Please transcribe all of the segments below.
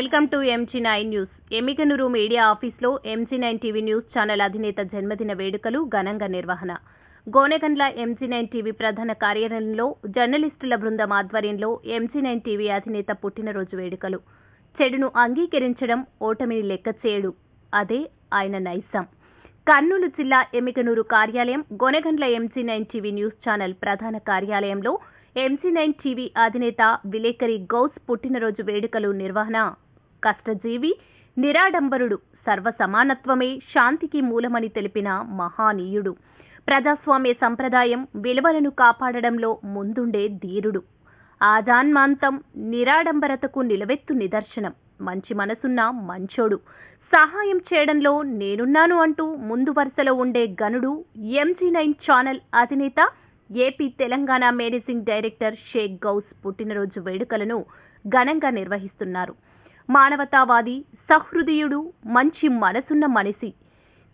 Welcome to MG9 news. Emmiganur media ఆఫీస్లో MG9 TV news channel అధినేత జన్మదిన వేడుకలు ఘనంగా నిర్వహణ. గోనెగండ్ల MG9 టీవీ ప్రధాన కార్యాలయంలో జర్నలిస్టుల బృందం ఆధ్వర్యంలో MG9 టీవీ అధినేత పుట్టినరోజు వేడుకలు. చెడును అంగీకరించడం, ఓటమిని లెక్క చేయడు, అదే ఆయన నైజం. కర్నూలు జిల్లా ఎమ్మిగనూరు కార్యాలయం, Gonegandla MG9 TV news channel ప్రధాన కార్యాలయంలో MG9 టీవీ అధినేత విలేకరి గౌస్ పుట్టినరోజు వేడుకలు నిర్వహణ. కష్టజీవి, నిరాడంబరుడు, సర్వసమానత్వమే శాంతికి మూలమని తెలిపిన మహానీయుడు. ప్రజాస్వామ్య సంప్రదాయం, విలువలను కాపాడడంలో ముందుండే ధీరుడు. ఆజాన్మాంతం నిరాడంబరతకు నిలవెత్తు నిదర్శనం. మంచి మనసున్న మంచోడు. సహాయం చేయడంలో నేనున్నాను అంటూ ముందు వరుసలో ఉండే గనుడు. MG9 ఛానల్ అధినేత, AP Telangana managing director Sheikh Ghouse పుట్టినరోజు వేడుకలను ఘనంగా నిర్వహిస్తున్నారు. మానవతావాది, సహృదయుడు, మంచి మనసున్న మనిషి.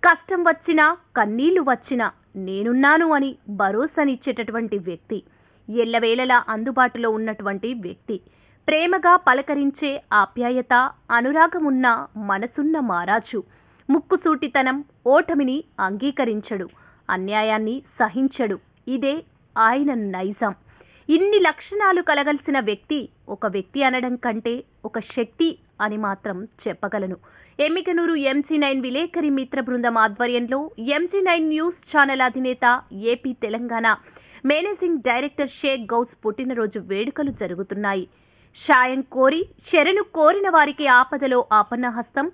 కష్టం వచ్చినా, కన్నీళ్లు వచ్చినా నేనున్నాను అని భరోసానిచ్చేటటువంటి వ్యక్తి. ఎల్లవేళలా అందుబాటులో ఉన్నటువంటి వ్యక్తి. ప్రేమగా పలకరించే ఆప్యాయత, అనురాగమున్న మనసున్న మారాజు. ముక్కుసూటితనం, ఓటమిని అంగీకరించడు, అన్యాయాన్ని సహించడు. ఇదే ఆయన నైజం. ఇన్ని లక్షణాలు కలగలిసిన వ్యక్తి ఒక వ్యక్తి అనడం కంటే ఒక శక్తి అని మాత్రం చెప్పగలను. ఎమ్మిగనూరు MG9 విలేకరి మిత్ర బృందం ఆధ్వర్యంలో MG9 న్యూస్ ఛానల్ అధినేత, AP Telangana managing director Sheikh Ghouse పుట్టినరోజు వేడుకలు జరుగుతున్నాయి. సాయం కోరి, శరణు కోరిన వారికి ఆపదలో ఆపన్నహస్తం.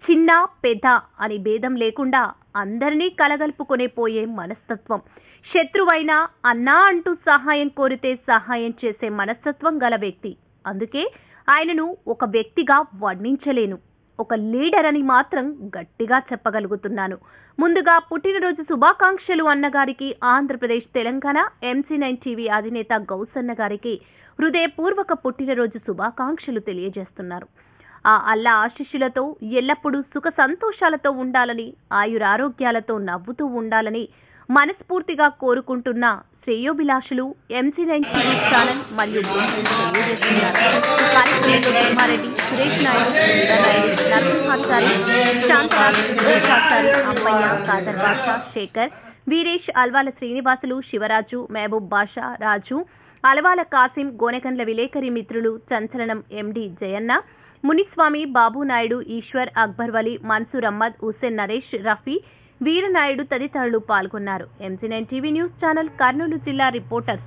చిన్న పెద్ద అని భేదం లేకుండా అందరినీ కలగలుపుకొనే పోయే మనస్తత్వం. శత్రువైనా అన్నా అంటూ సహాయం కోరితే సహాయం చేసే మనస్తత్వం గల వ్యక్తి. అందుకే ఆయనను ఒక వ్యక్తిగా వర్ణించలేను, ఒక లీడర్ అని మాత్రం గట్టిగా చెప్పగలుగుతున్నాను. ముందుగా పుట్టినరోజు శుభాకాంక్షలు అన్నగారికి, ఆంధ్రప్రదేశ్ తెలంగాణ MG9 టీవీ అధినేత గౌస్ అన్నగారికి హృదయపూర్వక పుట్టినరోజు శుభాకాంక్షలు తెలియజేస్తున్నారు. ఆ అల్లా ఆశీస్సులతో ఎల్లప్పుడూ సుఖ సంతోషాలతో ఉండాలని, ఆయురారోగ్యాలతో నవ్వుతూ ఉండాలని మనస్ఫూర్తిగా కోరుకుంటున్న శ్రేయోభిలాషులు MG9 టీవీ ఛానల్ మరియు కార్యక్రమంలో ధర్మారెడ్డి, సురేష్ నాయుడు, నాయుడు, నరసింహాచారి, శాంతరాజ్, అప్పయ్య, కాదర్ బాషా, శేఖర్, వీరేష్, అల్వాల శ్రీనివాసులు, శివరాజు, మహబూబ్ బాషా, రాజు, అలవాల కాసిం, గోనెగండ్ల విలేకరి మిత్రులు సంచలనం MD జయన్న, మునిస్వామి, బాబు నాయుడు, ఈశ్వర్, అక్బర్ వలి, మన్సూర్ అహ్మద్, హుస్సేన్, నరేష్, రఫీ, వీరనాయుడు తదితరులు పాల్గొన్నారు. MG9 TV news channel Kurnool జిల్లా రిపోర్టర్స్.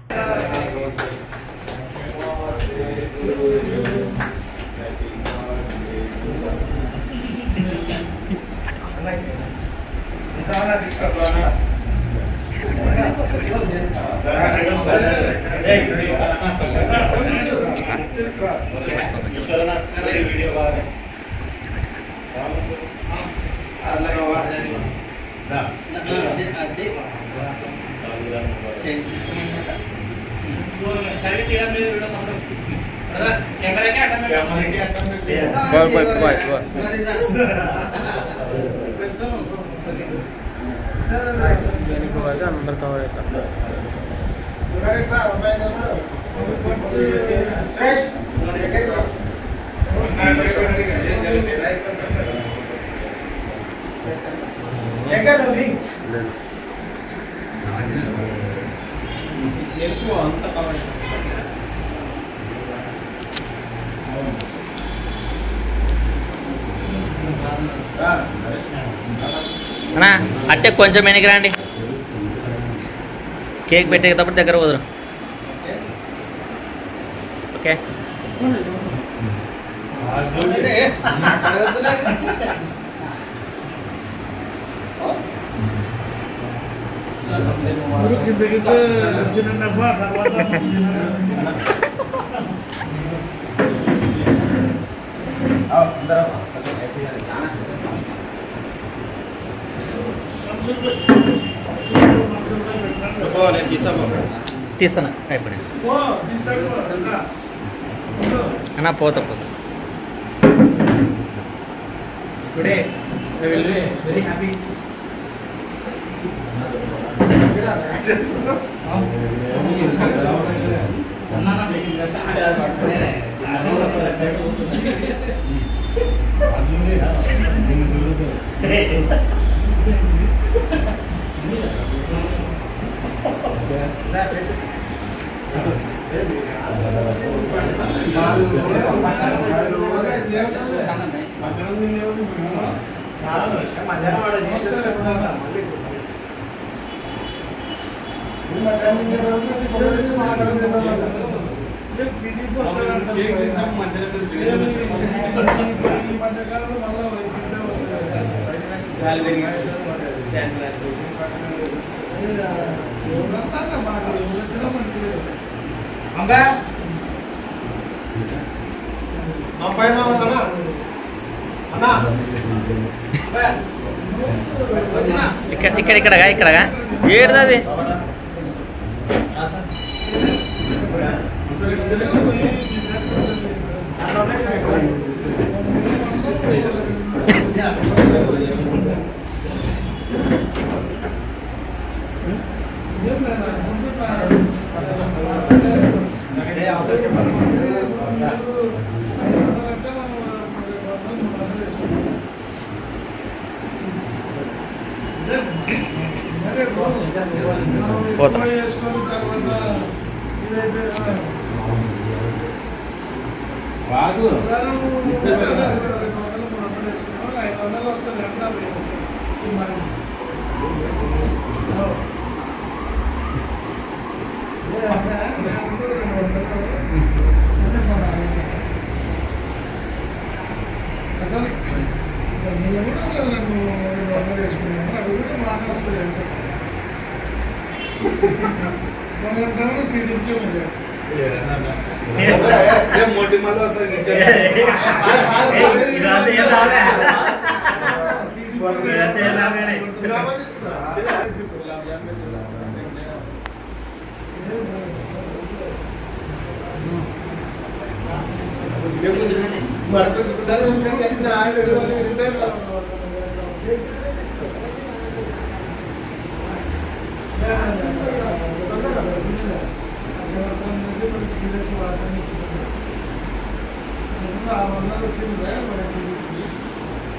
అన్నా అట్టే కొంచెం వెనక్కి రండి, కేక్ పెట్టేటప్పుడు దగ్గర వదరు. ఓకే, తీస్తాను అయిపోయి అన్నా పోతా పోతా. Today, I will be very happy. ఇక్కడ ఏడుది పోతా బాగు అసలు నేను కూడా నన్ను వేసుకున్నాను అది కూడా బాగా వస్తుంది అంటే मोटी मालो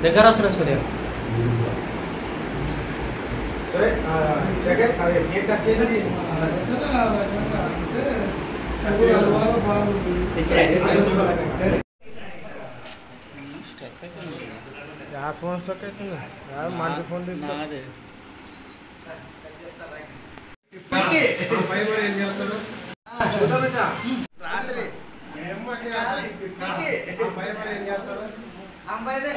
దగ్గర వస్తున్నా సూర్య यार फोन स्टक అవుతుంది यार మంచి ఫోన్ తీసుకో ఇప్పటికి పై మరి ఏం చేస్తాడు చూడా బేటా రాత్రి ఏం మాట్లాడాలి ఇప్పటికి పై మరి ఏం చేస్తాడు అంబైదే